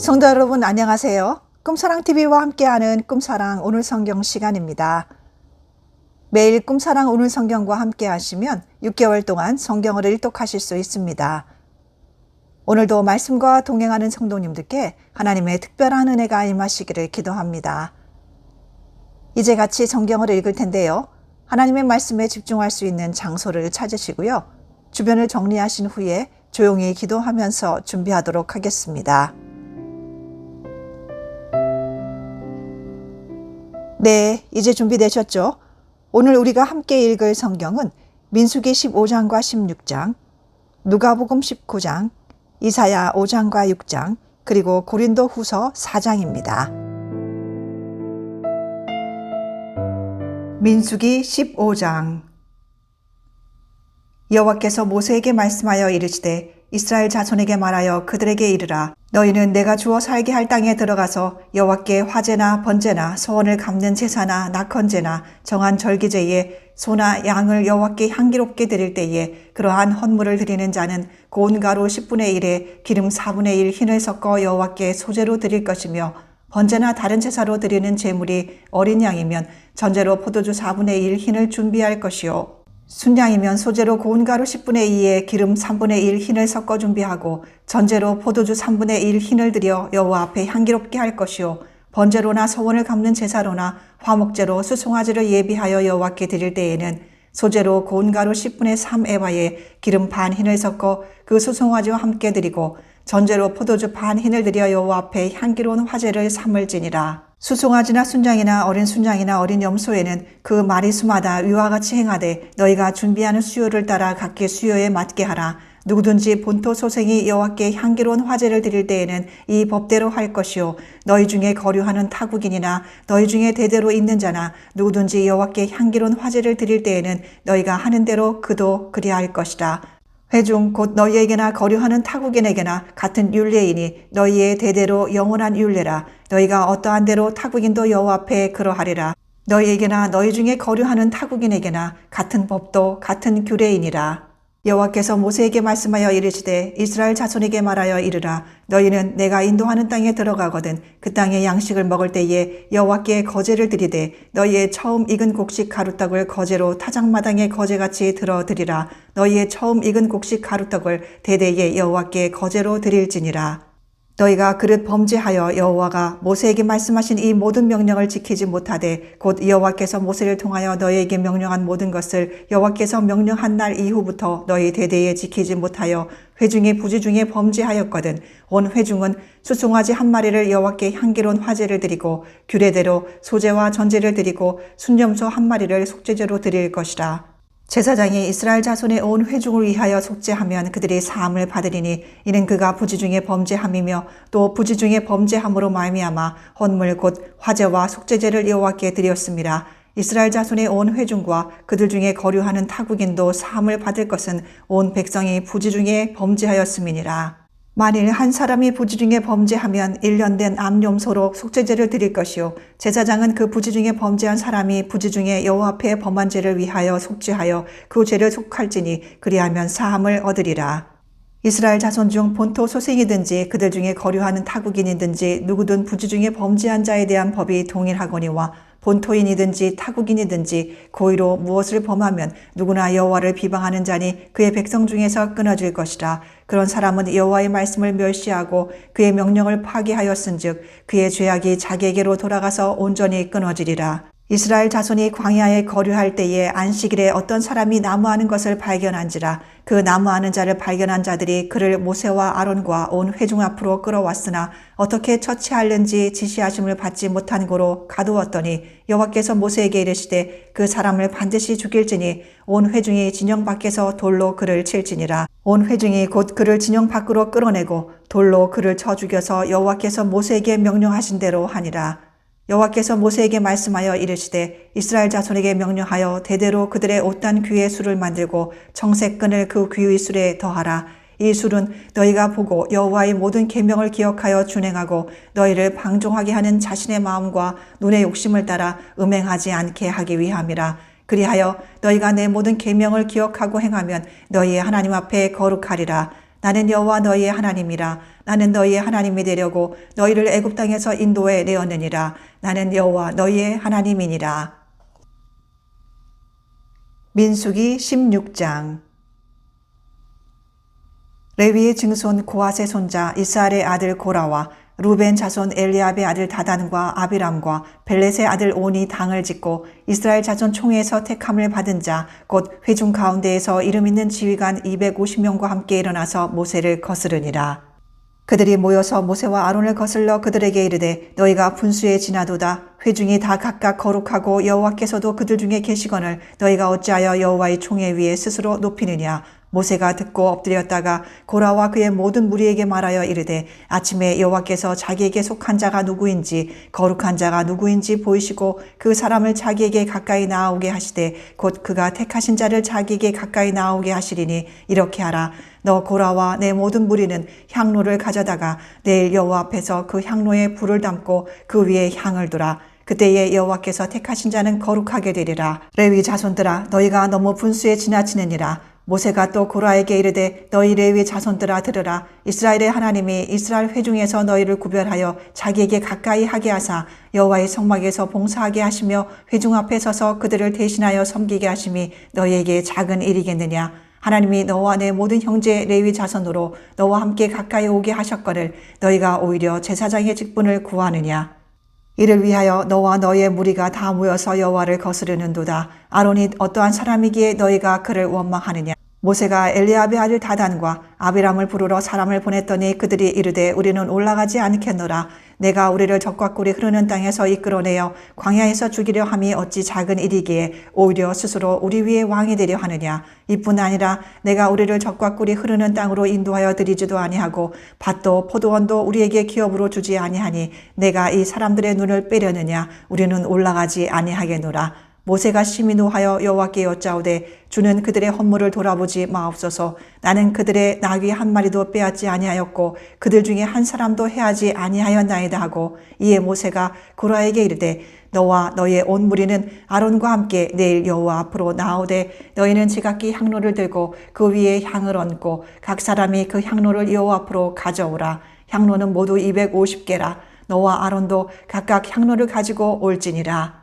성도 여러분 안녕하세요. 꿈사랑TV와 함께하는 꿈사랑 오늘 성경 시간입니다. 매일 꿈사랑 오늘 성경과 함께 하시면 6개월 동안 성경을 일독하실 수 있습니다. 오늘도 말씀과 동행하는 성도님들께 하나님의 특별한 은혜가 임하시기를 기도합니다. 이제 같이 성경을 읽을 텐데요. 하나님의 말씀에 집중할 수 있는 장소를 찾으시고요. 주변을 정리하신 후에 조용히 기도하면서 준비하도록 하겠습니다. 네, 이제 준비되셨죠? 오늘 우리가 함께 읽을 성경은 민수기 15장과 16장, 누가복음 19장, 이사야 5장과 6장, 그리고 고린도 후서 4장입니다. 민수기 15장. 여호와께서 모세에게 말씀하여 이르시되 이스라엘 자손에게 말하여 그들에게 이르라. 너희는 내가 주어 살게 할 땅에 들어가서 여호와께 화제나 번제나 소원을 갚는 제사나 낙헌제나 정한 절기제에 소나 양을 여호와께 향기롭게 드릴 때에 그러한 헌물을 드리는 자는 고운 가루 10분의 1에 기름 4분의 1 흰을 섞어 여호와께 소제로 드릴 것이며 번제나 다른 제사로 드리는 제물이 어린 양이면 전제로 포도주 4분의 1 흰을 준비할 것이요 순양이면 소제로 고운 가루 10분의 2에 기름 3분의 1 흰을 섞어 준비하고 전제로 포도주 3분의 1 흰을 들여 여호와 앞에 향기롭게 할 것이요 번제로나 소원을 갚는 제사로나 화목제로 수송아지를 예비하여 여호와께 드릴 때에는 소제로 고운 가루 10분의 3 에바에 기름 반 흰을 섞어 그 수송아지와 함께 드리고 전제로 포도주 반 흰을 들여 여호와 앞에 향기로운 화제를 삼을지니라. 수송아지나 순양이나 어린 순양이나 어린 염소에는 그 마리수마다 위와 같이 행하되 너희가 준비하는 수요를 따라 각기 수요에 맞게 하라. 누구든지 본토 소생이 여호와께 향기로운 화제를 드릴 때에는 이 법대로 할 것이요 너희 중에 거류하는 타국인이나 너희 중에 대대로 있는 자나 누구든지 여호와께 향기로운 화제를 드릴 때에는 너희가 하는 대로 그도 그리할 것이다. 회중 곧 너희에게나 거류하는 타국인에게나 같은 율례이니 너희의 대대로 영원한 율례라. 너희가 어떠한 대로 타국인도 여호와 앞에 그러하리라. 너희에게나 너희 중에 거류하는 타국인에게나 같은 법도 같은 규례이니라. 여호와께서 모세에게 말씀하여 이르시되 이스라엘 자손에게 말하여 이르라. 너희는 내가 인도하는 땅에 들어가거든 그 땅의 양식을 먹을 때에 여호와께 거제를 드리되 너희의 처음 익은 곡식 가루떡을 거제로 타작마당에 거제같이 들어드리라. 너희의 처음 익은 곡식 가루떡을 대대에 여호와께 거제로 드릴지니라. 너희가 그릇 범죄하여 여호와가 모세에게 말씀하신 이 모든 명령을 지키지 못하되 곧 여호와께서 모세를 통하여 너희에게 명령한 모든 것을 여호와께서 명령한 날 이후부터 너희 대대에 지키지 못하여 회중의 부지 중에 범죄하였거든 온 회중은 수송아지 한 마리를 여호와께 향기로운 화제를 드리고 규례대로 소제와 전제를 드리고 순염소 한 마리를 속죄제로 드릴 것이라. 제사장이 이스라엘 자손의 온 회중을 위하여 속죄하면 그들이 사함을 받으리니 이는 그가 부지 중에 범죄함이며 또 부지 중에 범죄함으로 말미암아 헌물 곧 화제와 속죄제를 여호와께 드렸습니다. 이스라엘 자손의 온 회중과 그들 중에 거류하는 타국인도 사함을 받을 것은 온 백성이 부지 중에 범죄하였음이니라. 만일 한 사람이 부지 중에 범죄하면 1년 된 암염소로 속죄제를 드릴 것이요 제사장은 그 부지 중에 범죄한 사람이 부지 중에 여호와 앞에 범한 죄를 위하여 속죄하여 그 죄를 속할지니 그리하면 사함을 얻으리라. 이스라엘 자손 중 본토 소생이든지 그들 중에 거류하는 타국인이든지 누구든 부지 중에 범죄한 자에 대한 법이 동일하거니와 본토인이든지 타국인이든지 고의로 무엇을 범하면 누구나 여호와를 비방하는 자니 그의 백성 중에서 끊어질 것이라. 그런 사람은 여호와의 말씀을 멸시하고 그의 명령을 파기하였은즉 그의 죄악이 자기에게로 돌아가서 온전히 끊어지리라. 이스라엘 자손이 광야에 거류할 때에 안식일에 어떤 사람이 나무하는 것을 발견한지라. 그 나무하는 자를 발견한 자들이 그를 모세와 아론과 온 회중 앞으로 끌어왔으나 어떻게 처치하는지 지시하심을 받지 못한 고로 가두었더니 여호와께서 모세에게 이르시되 그 사람을 반드시 죽일지니 온 회중이 진영 밖에서 돌로 그를 칠지니라. 온 회중이 곧 그를 진영 밖으로 끌어내고 돌로 그를 쳐 죽여서 여호와께서 모세에게 명령하신 대로 하니라. 여호와께서 모세에게 말씀하여 이르시되 이스라엘 자손에게 명령하여 대대로 그들의 옷단 귀의 술을 만들고 청색끈을 그 귀의 술에 더하라. 이 술은 너희가 보고 여호와의 모든 계명을 기억하여 준행하고 너희를 방종하게 하는 자신의 마음과 눈의 욕심을 따라 음행하지 않게 하기 위함이라. 그리하여 너희가 내 모든 계명을 기억하고 행하면 너희의 하나님 앞에 거룩하리라. 나는 여호와 너희의 하나님이라. 나는 너희의 하나님이 되려고 너희를 애굽 땅에서 인도해 내었느니라. 나는 여호와 너희의 하나님이니라. 민수기 16장. 레위의 증손 고핫의 손자 이스라엘의 아들 고라와 루벤 자손 엘리압의 아들 다단과 아비람과 벨렛의 아들 온이 당을 짓고 이스라엘 자손 총회에서 택함을 받은 자 곧 회중 가운데에서 이름 있는 지휘관 250명과 함께 일어나서 모세를 거스르니라. 그들이 모여서 모세와 아론을 거슬러 그들에게 이르되 너희가 분수에 지나도다. 회중이 다 각각 거룩하고 여호와께서도 그들 중에 계시거늘 너희가 어찌하여 여호와의 총회 위에 스스로 높이느냐. 모세가 듣고 엎드렸다가 고라와 그의 모든 무리에게 말하여 이르되 아침에 여호와께서 자기에게 속한 자가 누구인지 거룩한 자가 누구인지 보이시고 그 사람을 자기에게 가까이 나아오게 하시되 곧 그가 택하신 자를 자기에게 가까이 나아오게 하시리니 이렇게 하라. 너 고라와 내 모든 무리는 향로를 가져다가 내일 여호와 앞에서 그 향로에 불을 담고 그 위에 향을 두라. 그때에 여호와께서 택하신 자는 거룩하게 되리라. 레위 자손들아 너희가 너무 분수에 지나치느니라. 모세가 또 고라에게 이르되 너희 레위 자손들아 들으라. 이스라엘의 하나님이 이스라엘 회중에서 너희를 구별하여 자기에게 가까이 하게 하사 여호와의 성막에서 봉사하게 하시며 회중 앞에 서서 그들을 대신하여 섬기게 하심이 너희에게 작은 일이겠느냐. 하나님이 너와 내 모든 형제 레위 자손으로 너와 함께 가까이 오게 하셨거늘 너희가 오히려 제사장의 직분을 구하느냐. 이를 위하여 너와 너의 무리가 다 모여서 여호와를 거스르는도다. 아론이 어떠한 사람이기에 너희가 그를 원망하느냐. 모세가 엘리압의 아들 다단과 아비람을 부르러 사람을 보냈더니 그들이 이르되 우리는 올라가지 않겠노라. 내가 우리를 적과 꿀이 흐르는 땅에서 이끌어내어 광야에서 죽이려 함이 어찌 작은 일이기에 오히려 스스로 우리 위에 왕이 되려 하느냐. 이뿐 아니라 내가 우리를 적과 꿀이 흐르는 땅으로 인도하여 드리지도 아니하고 밭도 포도원도 우리에게 기업으로 주지 아니하니 내가 이 사람들의 눈을 빼려느냐. 우리는 올라가지 아니하겠노라. 모세가 심히 노하여 여호와께 여짜오되 주는 그들의 헌물을 돌아보지 마옵소서. 나는 그들의 나귀 한 마리도 빼앗지 아니하였고 그들 중에 한 사람도 해하지 아니하였나이다 하고 이에 모세가 고라에게 이르되 너와 너의 온 무리는 아론과 함께 내일 여호와 앞으로 나오되 너희는 지각기 향로를 들고 그 위에 향을 얹고 각 사람이 그 향로를 여호와 앞으로 가져오라. 향로는 모두 250개라. 너와 아론도 각각 향로를 가지고 올지니라.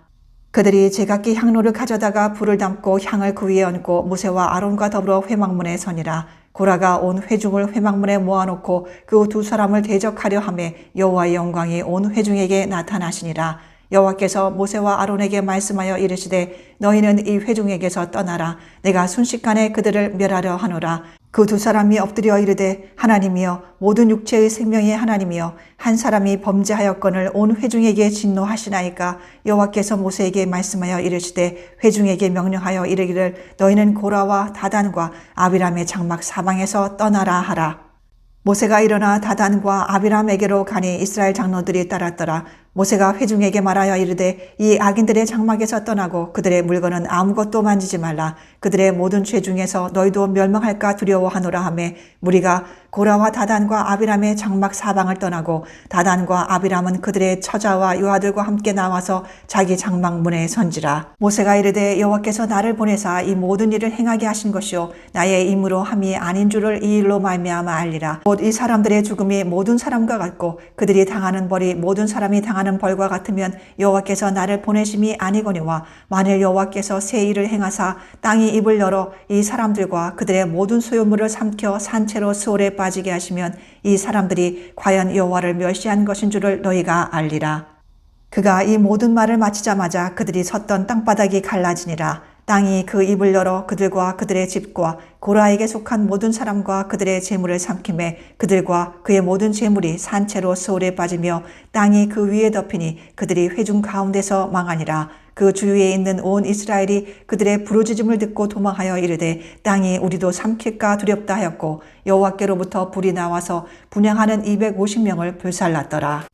그들이 제각기 향로를 가져다가 불을 담고 향을 그 위에 얹고 모세와 아론과 더불어 회막문에 서니라. 고라가 온 회중을 회막문에 모아놓고 그 두 사람을 대적하려 하매 여호와의 영광이 온 회중에게 나타나시니라. 여호와께서 모세와 아론에게 말씀하여 이르시되 너희는 이 회중에게서 떠나라. 내가 순식간에 그들을 멸하려 하노라. 그 두 사람이 엎드려 이르되 하나님이여 모든 육체의 생명의 하나님이여 한 사람이 범죄하였거늘 온 회중에게 진노하시나이까. 여호와께서 모세에게 말씀하여 이르시되 회중에게 명령하여 이르기를 너희는 고라와 다단과 아비람의 장막 사방에서 떠나라 하라. 모세가 일어나 다단과 아비람에게로 가니 이스라엘 장로들이 따랐더라. 모세가 회중에게 말하여 이르되 이 악인들의 장막에서 떠나고 그들의 물건은 아무것도 만지지 말라. 그들의 모든 죄 중에서 너희도 멸망할까 두려워하노라 하매 무리가 고라와 다단과 아비람의 장막 사방을 떠나고 다단과 아비람은 그들의 처자와 요아들과 함께 나와서 자기 장막 문에 선지라. 모세가 이르되 여호와께서 나를 보내사 이 모든 일을 행하게 하신 것이요 나의 임으로 함이 아닌 줄을 이 일로 말미암아 알리라. 곧 이 사람들의 죽음이 모든 사람과 같고 그들이 당하는 벌이 모든 사람이 당하는 벌과 같으면 여호와께서 나를 보내심이 아니거니와 만일 여호와께서 새 일을 행하사 땅이 입을 열어 이 사람들과 그들의 모든 소유물을 삼켜 산채로 스올에 빠지게 하시면 이 사람들이 과연 여호와를 멸시한 것인 줄을 너희가 알리라. 그가 이 모든 말을 마치자마자 그들이 섰던 땅바닥이 갈라지니라. 땅이 그 입을 열어 그들과 그들의 집과 고라에게 속한 모든 사람과 그들의 재물을 삼키매 그들과 그의 모든 재물이 산채로 스올에 빠지며 땅이 그 위에 덮이니 그들이 회중 가운데서 망하니라. 그 주위에 있는 온 이스라엘이 그들의 부르짖음을 듣고 도망하여 이르되 땅이 우리도 삼킬까 두렵다 하였고 여호와께로부터 불이 나와서 분향하는 250명을 불살랐더라.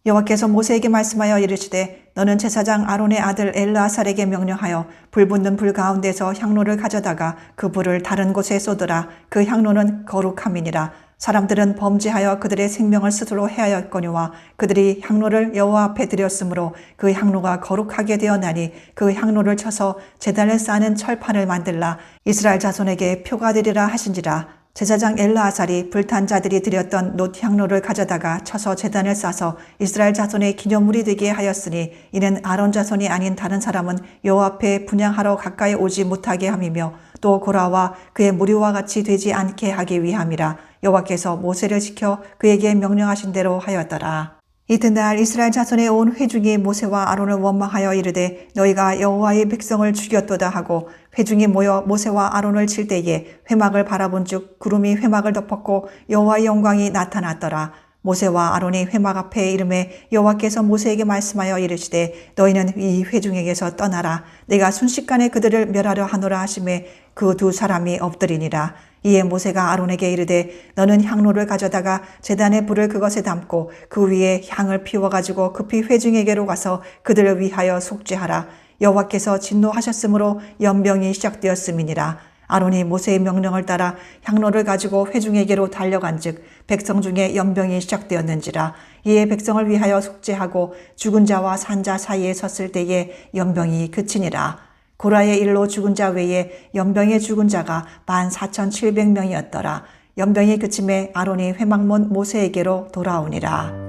여호와께서 모세에게 말씀하여 이르시되 너는 제사장 아론의 아들 엘르아살에게 명령하여 불 붙는 불 가운데서 향로를 가져다가 그 불을 다른 곳에 쏟으라. 그 향로는 거룩함이니라. 사람들은 범죄하여 그들의 생명을 스스로 해하였거니와 그들이 향로를 여호와 앞에 드렸으므로 그 향로가 거룩하게 되었나니 그 향로를 쳐서 제단을 쌓는 철판을 만들라. 이스라엘 자손에게 표가 되리라 하신지라. 제사장 엘르아살이 불탄 자들이 드렸던 놋 향로를 가져다가 쳐서 제단을 싸서 이스라엘 자손의 기념물이 되게 하였으니 이는 아론 자손이 아닌 다른 사람은 여호와 앞에 분향하러 가까이 오지 못하게 함이며 또 고라와 그의 무리와 같이 되지 않게 하기 위함이라. 여호와께서 모세를 지켜 그에게 명령하신 대로 하였더라. 이튿날 이스라엘 자손의 온 회중이 모세와 아론을 원망하여 이르되 너희가 여호와의 백성을 죽였도다 하고 회중이 모여 모세와 아론을 칠 때에 회막을 바라본즉 구름이 회막을 덮었고 여호와의 영광이 나타났더라. 모세와 아론이 회막 앞에 이름에 여호와께서 모세에게 말씀하여 이르시되 너희는 이 회중에게서 떠나라. 내가 순식간에 그들을 멸하려 하노라 하시매 그 두 사람이 엎드리니라. 이에 모세가 아론에게 이르되 너는 향로를 가져다가 제단의 불을 그것에 담고 그 위에 향을 피워가지고 급히 회중에게로 가서 그들을 위하여 속죄하라. 여호와께서 진노하셨으므로 연병이 시작되었음이니라. 아론이 모세의 명령을 따라 향로를 가지고 회중에게로 달려간즉 백성 중에 연병이 시작되었는지라. 이에 백성을 위하여 속죄하고 죽은 자와 산 자 사이에 섰을 때에 연병이 그치니라. 고라의 일로 죽은 자 외에 연병에 죽은 자가 14,700명이었더라. 연병이 그침에 아론이 회막문 모세에게로 돌아오니라.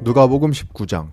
누가복음 19장.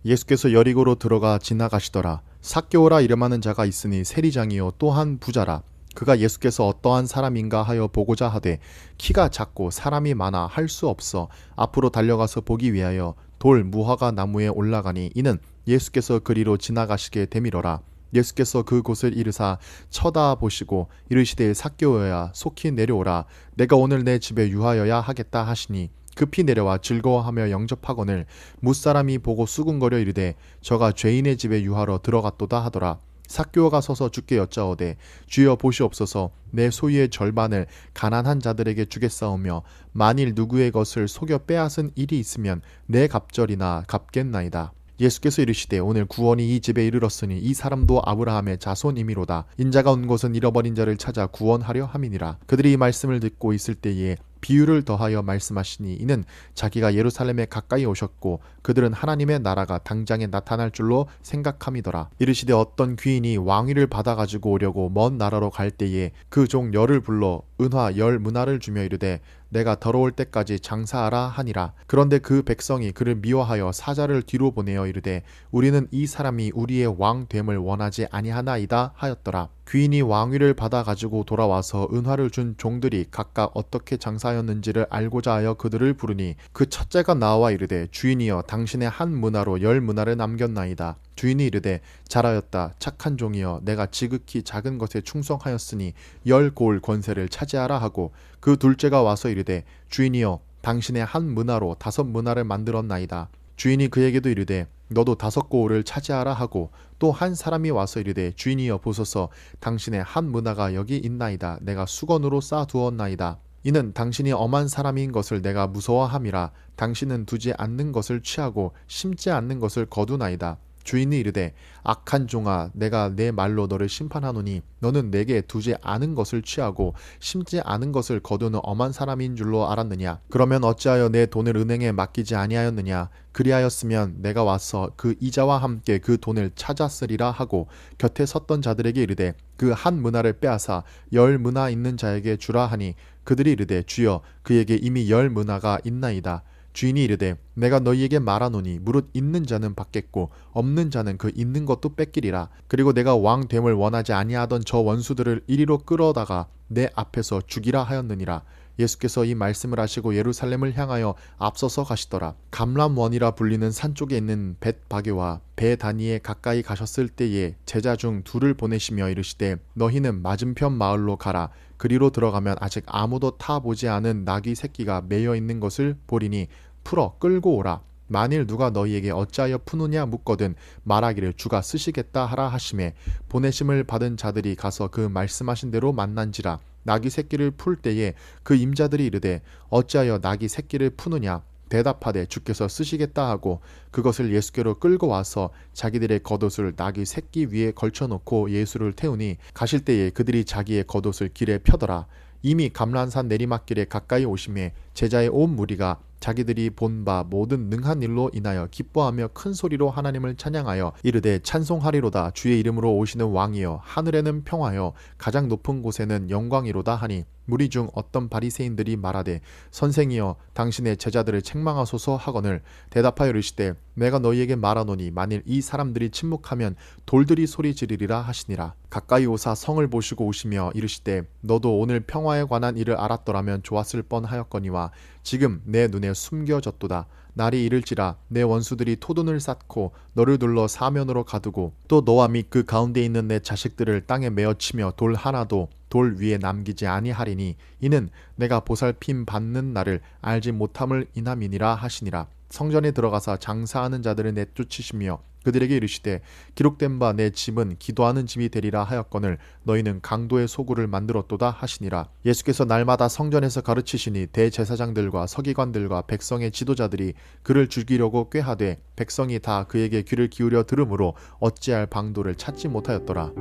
예수께서 여리고로 들어가 지나가시더라. 삭개오라 이름하는 자가 있으니 세리장이요 또한 부자라. 그가 예수께서 어떠한 사람인가 하여 보고자 하되 키가 작고 사람이 많아 할 수 없어 앞으로 달려가서 보기 위하여 돌 무화과 나무에 올라가니 이는 예수께서 그리로 지나가시게 되밀어라. 예수께서 그곳을 이르사 쳐다보시고 이르시되 삭개오야 속히 내려오라. 내가 오늘 내 집에 유하여야 하겠다 하시니 급히 내려와 즐거워하며 영접하거늘 무사람이 보고 수군거려 이르되 저가 죄인의 집에 유하러 들어갔도다 하더라. 삭개오가 서서 주께 여짜오되 주여 보시옵소서 내 소유의 절반을 가난한 자들에게 주겠사오며 만일 누구의 것을 속여 빼앗은 일이 있으면 내 갑절이나 갚겠나이다. 예수께서 이르시되 오늘 구원이 이 집에 이르렀으니 이 사람도 아브라함의 자손이미로다. 인자가 온 곳은 잃어버린 자를 찾아 구원하려 함이니라. 그들이 이 말씀을 듣고 있을 때에 비유를 더하여 말씀하시니 이는 자기가 예루살렘에 가까이 오셨고 그들은 하나님의 나라가 당장에 나타날 줄로 생각함이더라. 이르시되 어떤 귀인이 왕위를 받아가지고 오려고 먼 나라로 갈 때에 그 종 열을 불러 은화 10문화를 주며 이르되 내가 더러울 때까지 장사하라 하니라. 그런데 그 백성이 그를 미워하여 사자를 뒤로 보내어 이르되 우리는 이 사람이 우리의 왕됨을 원하지 아니하나이다 하였더라. 귀인이 왕위를 받아 가지고 돌아와서 은화를 준 종들이 각각 어떻게 장사하였는지를 알고자 하여 그들을 부르니 그 첫째가 나와 이르되 주인이여 당신의 한 문화로 10문화를 남겼나이다. 주인이 이르되 잘하였다 착한 종이여 내가 지극히 작은 것에 충성하였으니 10고을 권세를 차지하라 하고 그 둘째가 와서 이르되 주인이여 당신의 한 문화로 5문화를 만들었나이다. 주인이 그에게도 이르되 너도 5고을을 차지하라 하고 또 한 사람이 와서 이르되 주인이여 보소서 당신의 한 문화가 여기 있나이다. 내가 수건으로 쌓아두었나이다. 이는 당신이 엄한 사람인 것을 내가 무서워함이라. 당신은 두지 않는 것을 취하고 심지 않는 것을 거두나이다. 주인이 이르되 악한 종아 내가 내 말로 너를 심판하노니 너는 내게 두지 않은 것을 취하고 심지 않은 것을 거두는 엄한 사람인 줄로 알았느냐. 그러면 어찌하여 내 돈을 은행에 맡기지 아니하였느냐. 그리하였으면 내가 와서 그 이자와 함께 그 돈을 찾았으리라 하고 곁에 섰던 자들에게 이르되 그 한 문화를 빼앗아 10문화 있는 자에게 주라 하니 그들이 이르되 주여 그에게 이미 10문화가 있나이다. 주인이 이르되 내가 너희에게 말하노니 무릇 있는 자는 받겠고 없는 자는 그 있는 것도 뺏기리라. 그리고 내가 왕됨을 원하지 아니하던 저 원수들을 이리로 끌어다가 내 앞에서 죽이라 하였느니라. 예수께서 이 말씀을 하시고 예루살렘을 향하여 앞서서 가시더라. 감람원이라 불리는 산 쪽에 있는 벳바게와 베다니에 가까이 가셨을 때에 제자 중 둘을 보내시며 이르시되 너희는 맞은편 마을로 가라. 그리로 들어가면 아직 아무도 타보지 않은 나귀 새끼가 매여 있는 것을 보리니 풀어 끌고 오라. 만일 누가 너희에게 어찌하여 푸느냐 묻거든 말하기를 주가 쓰시겠다 하라 하시매 보내심을 받은 자들이 가서 그 말씀하신 대로 만난지라. 나귀 새끼를 풀 때에 그 임자들이 이르되 어찌하여 나귀 새끼를 푸느냐. 대답하되 주께서 쓰시겠다 하고 그것을 예수께로 끌고 와서 자기들의 겉옷을 나귀 새끼 위에 걸쳐놓고 예수를 태우니 가실 때에 그들이 자기의 겉옷을 길에 펴더라. 이미 감람산 내리막길에 가까이 오심에 제자의 온 무리가 자기들이 본 바 모든 능한 일로 인하여 기뻐하며 큰 소리로 하나님을 찬양하여 이르되 찬송하리로다. 주의 이름으로 오시는 왕이여, 하늘에는 평화여, 가장 높은 곳에는 영광이로다 하니, 무리 중 어떤 바리새인들이 말하되 선생이여 당신의 제자들을 책망하소서 하거늘 대답하여 이르시되 내가 너희에게 말하노니 만일 이 사람들이 침묵하면 돌들이 소리 지르리라 하시니라. 가까이 오사 성을 보시고 오시며 이르시되 너도 오늘 평화에 관한 일을 알았더라면 좋았을 뻔하였거니와 지금 내 눈에 숨겨졌도다. 날이 이를지라 내 원수들이 토둔을 쌓고 너를 둘러 사면으로 가두고 또 너와 및 그 가운데 있는 내 자식들을 땅에 메어치며 돌 하나도 돌 위에 남기지 아니하리니 이는 내가 보살핌 받는 날을 알지 못함을 인함이니라 하시니라. 성전에 들어가사 장사하는 자들을 내쫓으시며 그들에게 이르시되 기록된 바 내 집은 기도하는 집이 되리라 하였거늘 너희는 강도의 소굴을 만들었도다 하시니라. 예수께서 날마다 성전에서 가르치시니 대제사장들과 서기관들과 백성의 지도자들이 그를 죽이려고 꾀하되 백성이 다 그에게 귀를 기울여 들으므로 어찌할 방도를 찾지 못하였더라.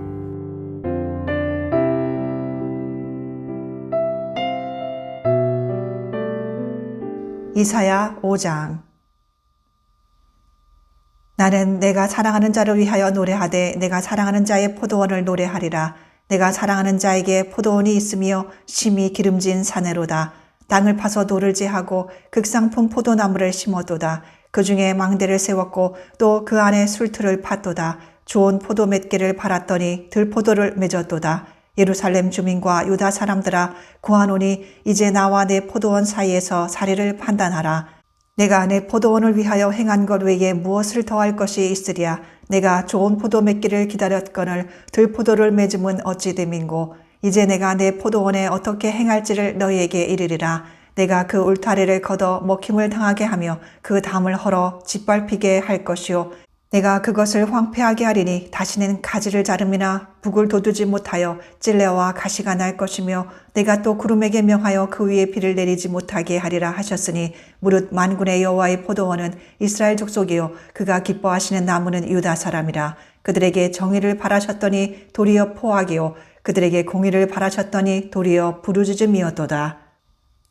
이사야 5장. 나는 내가 사랑하는 자를 위하여 노래하되 내가 사랑하는 자의 포도원을 노래하리라. 내가 사랑하는 자에게 포도원이 있으며 심히 기름진 사내로다. 땅을 파서 돌을 제하고 극상품 포도나무를 심었도다. 그 중에 망대를 세웠고 또 그 안에 술틀을 팠도다. 좋은 포도 몇 개를 팔았더니 들포도를 맺었도다. 예루살렘 주민과 유다 사람들아 구하노니 이제 나와 내 포도원 사이에서 사리를 판단하라. 내가 내 포도원을 위하여 행한 것 외에 무엇을 더할 것이 있으랴. 내가 좋은 포도 맺기를 기다렸거늘 들포도를 맺음은 어찌 됨인고. 이제 내가 내 포도원에 어떻게 행할지를 너희에게 이르리라. 내가 그 울타리를 걷어 먹힘을 당하게 하며 그 담을 헐어 짓밟히게 할 것이요. 내가 그것을 황폐하게 하리니 다시는 가지를 자름이나 북을 돋우지 못하여 찔레와 가시가 날 것이며 내가 또 구름에게 명하여 그 위에 비를 내리지 못하게 하리라 하셨으니 무릇 만군의 여호와의 포도원은 이스라엘 족속이요 그가 기뻐하시는 나무는 유다 사람이라. 그들에게 정의를 바라셨더니 도리어 포악이요 그들에게 공의를 바라셨더니 도리어 부르짖음이었도다.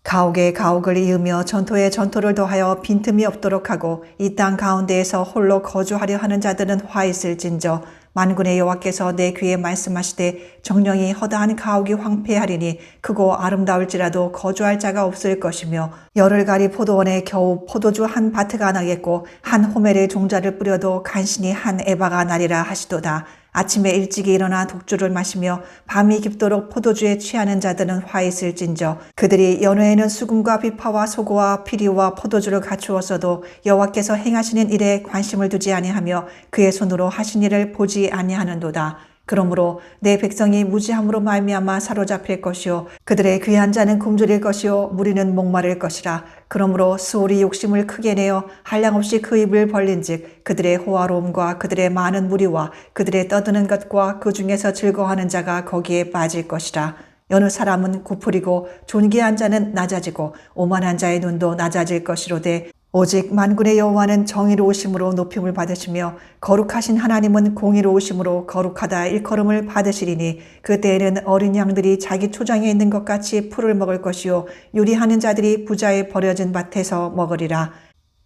가옥에 가옥을 이으며 전토에 전토를 더하여 빈틈이 없도록 하고 이 땅 가운데에서 홀로 거주하려 하는 자들은 화 있을진저. 만군의 여호와께서 내 귀에 말씀하시되 정령이 허다한 가옥이 황폐하리니 크고 아름다울지라도 거주할 자가 없을 것이며 열을 가리 포도원에 겨우 포도주 한 바트가 나겠고 한 호멜의 종자를 뿌려도 간신히 한 에바가 나리라 하시도다. 아침에 일찍이 일어나 독주를 마시며 밤이 깊도록 포도주에 취하는 자들은 화 있을진저. 그들이 연회에는 수금과 비파와 소고와 피리와 포도주를 갖추었어도 여호와께서 행하시는 일에 관심을 두지 아니하며 그의 손으로 하신 일을 보지 아니하는도다. 그러므로 내 백성이 무지함으로 말미암아 사로잡힐 것이요 그들의 귀한 자는 굶주릴 것이요 무리는 목마를 것이라. 그러므로 수올이 욕심을 크게 내어 한량없이 그 입을 벌린즉 그들의 호화로움과 그들의 많은 무리와 그들의 떠드는 것과 그 중에서 즐거워하는 자가 거기에 빠질 것이라. 여느 사람은 굽으리고 존귀한 자는 낮아지고 오만한 자의 눈도 낮아질 것이로되 오직 만군의 여호와는 정의로우심으로 높임을 받으시며 거룩하신 하나님은 공의로우심으로 거룩하다 일컬음을 받으시리니 그때에는 어린 양들이 자기 초장에 있는 것 같이 풀을 먹을 것이요 요리하는 자들이 부자의 버려진 밭에서 먹으리라.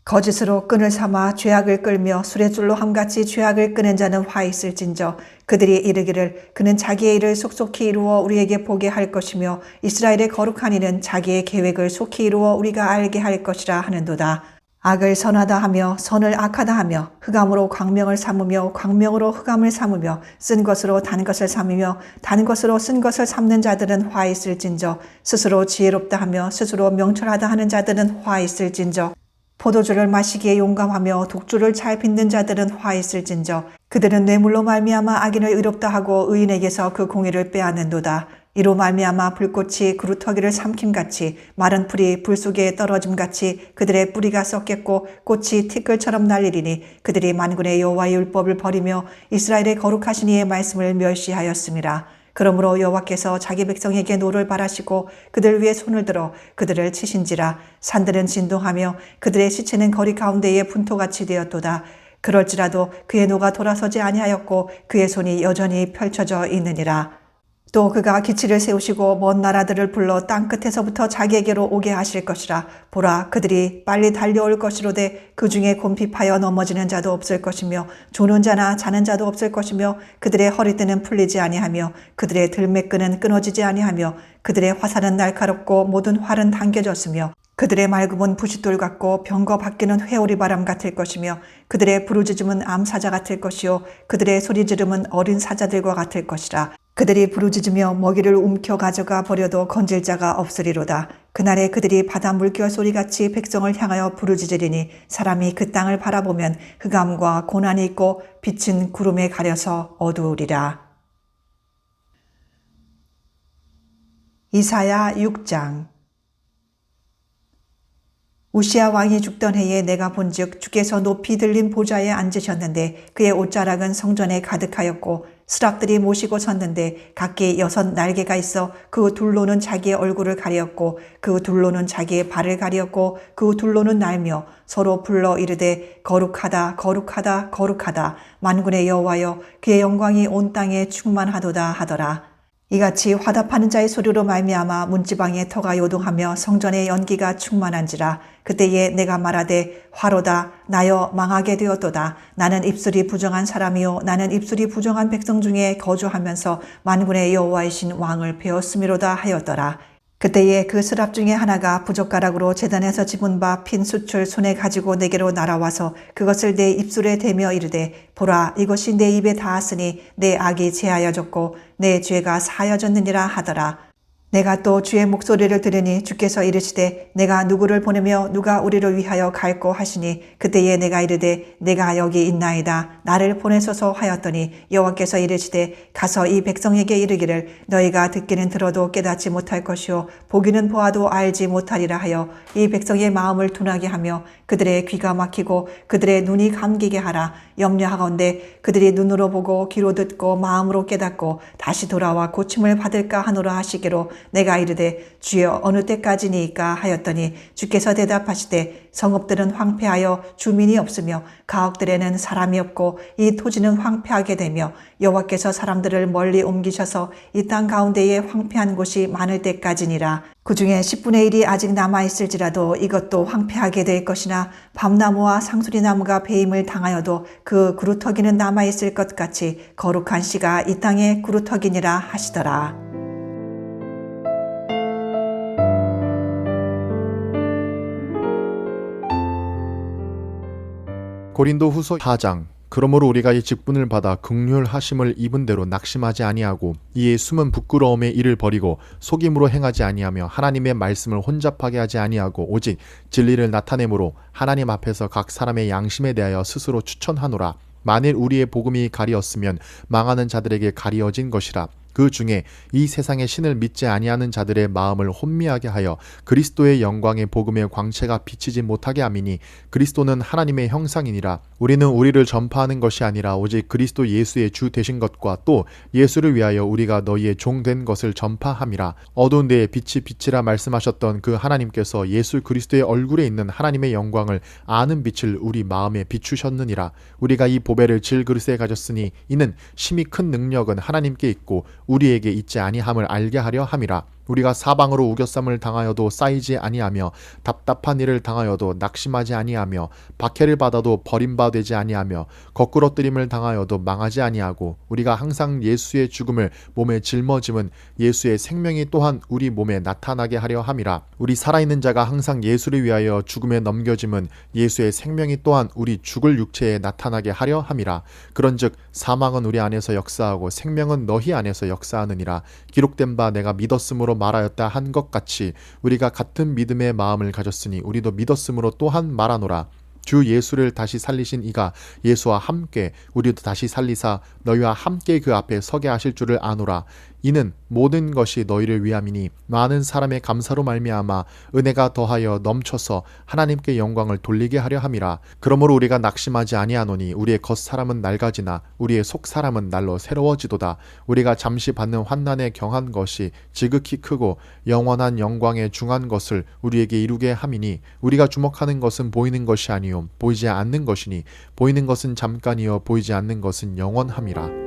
거짓으로 끈을 삼아 죄악을 끌며 수레줄로 함같이 죄악을 끄는 자는 화 있을진저. 그들이 이르기를 그는 자기의 일을 속속히 이루어 우리에게 보게 할 것이며 이스라엘의 거룩한 이는 자기의 계획을 속히 이루어 우리가 알게 할 것이라 하는도다. 악을 선하다 하며 선을 악하다 하며 흑암으로 광명을 삼으며 광명으로 흑암을 삼으며 쓴 것으로 단 것을 삼으며 단 것으로 쓴 것을 삼는 자들은 화 있을진저. 스스로 지혜롭다 하며 스스로 명철하다 하는 자들은 화 있을진저. 포도주를 마시기에 용감하며 독주를 잘 빚는 자들은 화 있을진저. 그들은 뇌물로 말미암아 악인을 의롭다 하고 의인에게서 그 공의를 빼앗는도다. 이로 말미암아 불꽃이 그루터기를 삼킴같이 마른 풀이 불 속에 떨어짐같이 그들의 뿌리가 썩겠고 꽃이 티끌처럼 날리리니 그들이 만군의 여호와의 율법을 버리며 이스라엘의 거룩하신 이의 말씀을 멸시하였음이라. 그러므로 여호와께서 자기 백성에게 노를 바라시고 그들 위에 손을 들어 그들을 치신지라. 산들은 진동하며 그들의 시체는 거리 가운데에 분토같이 되었도다. 그럴지라도 그의 노가 돌아서지 아니하였고 그의 손이 여전히 펼쳐져 있느니라. 또 그가 기치를 세우시고 먼 나라들을 불러 땅끝에서부터 자기에게로 오게 하실 것이라. 보라, 그들이 빨리 달려올 것이로되 그 중에 곰핍하여 넘어지는 자도 없을 것이며 조는 자나 자는 자도 없을 것이며 그들의 허리띠는 풀리지 아니하며 그들의 들매끈은 끊어지지 아니하며 그들의 화살은 날카롭고 모든 활은 당겨졌으며 그들의 맑음은 부싯돌 같고 병거 바뀌는 회오리 바람 같을 것이며 그들의 부르짖음은 암사자 같을 것이요 그들의 소리지름은 어린 사자들과 같을 것이라. 그들이 부르짖으며 먹이를 움켜 가져가 버려도 건질 자가 없으리로다. 그날에 그들이 바다 물결 소리같이 백성을 향하여 부르짖으리니 사람이 그 땅을 바라보면 흑암과 고난이 있고 빛은 구름에 가려서 어두우리라. 이사야 6장. 우시야 왕이 죽던 해에 내가 본즉 주께서 높이 들린 보좌에 앉으셨는데 그의 옷자락은 성전에 가득하였고 스랍들이 모시고 섰는데 각기 6 날개가 있어 그 둘로는 자기의 얼굴을 가리었고 그 둘로는 자기의 발을 가리었고 그 둘로는 날며 서로 불러 이르되 거룩하다 거룩하다 거룩하다 만군의 여호와여 그의 영광이 온 땅에 충만하도다 하더라. 이같이 화답하는 자의 소리로 말미암아 문지방의 터가 요동하며 성전의 연기가 충만한지라. 그때에 내가 말하되 화로다 나여 망하게 되었도다. 나는 입술이 부정한 사람이요 나는 입술이 부정한 백성 중에 거주하면서 만군의 여호와이신 왕을 배웠음이로다 하였더라. 그때에 그 스랍 중에 하나가 부젓가락으로 제단에서 집은 바 핀 숯을 손에 가지고 내게로 날아와서 그것을 내 입술에 대며 이르되 보라 이것이 내 입에 닿았으니 내 악이 제하여졌고 내 죄가 사하여졌느니라 하더라. 내가 또 주의 목소리를 들으니 주께서 이르시되 내가 누구를 보내며 누가 우리를 위하여 갈꼬 하시니 그때에 내가 이르되 내가 여기 있나이다 나를 보내소서 하였더니 여호와께서 이르시되 가서 이 백성에게 이르기를 너희가 듣기는 들어도 깨닫지 못할 것이요 보기는 보아도 알지 못하리라 하여 이 백성의 마음을 둔하게 하며 그들의 귀가 막히고 그들의 눈이 감기게 하라. 염려하건대 그들이 눈으로 보고 귀로 듣고 마음으로 깨닫고 다시 돌아와 고침을 받을까 하노라 하시기로 내가 이르되 주여 어느 때까지니이까 하였더니 주께서 대답하시되 성읍들은 황폐하여 주민이 없으며 가옥들에는 사람이 없고 이 토지는 황폐하게 되며 여호와께서 사람들을 멀리 옮기셔서 이 땅 가운데에 황폐한 곳이 많을 때까지니라. 그 중에 10분의 1이 아직 남아있을지라도 이것도 황폐하게 될 것이나 밤나무와 상수리나무가 배임을 당하여도 그 그루터기는 남아있을 것 같이 거룩한 씨가 이 땅에 그루터기니라 하시더라. 고린도후서 4장. 그러므로 우리가 이 직분을 받아 긍휼하심을 입은 대로 낙심하지 아니하고 이에 숨은 부끄러움의 일을 버리고 속임으로 행하지 아니하며 하나님의 말씀을 혼잡하게 하지 아니하고 오직 진리를 나타내므로 하나님 앞에서 각 사람의 양심에 대하여 스스로 추천하노라. 만일 우리의 복음이 가리었으면 망하는 자들에게 가리어진 것이라. 그 중에 이 세상의 신을 믿지 아니하는 자들의 마음을 혼미하게 하여 그리스도의 영광의 복음의 광채가 비치지 못하게 함이니 그리스도는 하나님의 형상이니라. 우리는 우리를 전파하는 것이 아니라 오직 그리스도 예수의 주 되신 것과 또 예수를 위하여 우리가 너희의 종 된 것을 전파함이라. 어두운 데에 빛이 빛이라 말씀하셨던 그 하나님께서 예수 그리스도의 얼굴에 있는 하나님의 영광을 아는 빛을 우리 마음에 비추셨느니라. 우리가 이 보배를 질그릇에 가졌으니 이는 심히 큰 능력은 하나님께 있고 우리에게 있지 아니함을 알게 하려 함이라. 우리가 사방으로 우겨쌈을 당하여도 쌓이지 아니하며 답답한 일을 당하여도 낙심하지 아니하며 박해를 받아도 버림받지 아니하며 거꾸러뜨림을 당하여도 망하지 아니하고 우리가 항상 예수의 죽음을 몸에 짊어짐은 예수의 생명이 또한 우리 몸에 나타나게 하려 함이라. 우리 살아있는 자가 항상 예수를 위하여 죽음에 넘겨짐은 예수의 생명이 또한 우리 죽을 육체에 나타나게 하려 함이라. 그런즉 사망은 우리 안에서 역사하고 생명은 너희 안에서 역사하느니라. 기록된 바 내가 믿었으므로 말하였다 한 것 같이 우리가 같은 믿음의 마음을 가졌으니 우리도 믿었으므로 또한 말하노라. 주 예수를 다시 살리신 이가 예수와 함께 우리도 다시 살리사 너희와 함께 그 앞에 서게 하실 줄을 아노라. 이는 모든 것이 너희를 위함이니 많은 사람의 감사로 말미암아 은혜가 더하여 넘쳐서 하나님께 영광을 돌리게 하려 함이라. 그러므로 우리가 낙심하지 아니하노니 우리의 겉사람은 낡아지나 우리의 속사람은 날로 새로워지도다. 우리가 잠시 받는 환난에 경한 것이 지극히 크고 영원한 영광에 중한 것을 우리에게 이루게 함이니 우리가 주목하는 것은 보이는 것이 아니요 보이지 않는 것이니 보이는 것은 잠깐이요 보이지 않는 것은 영원함이라.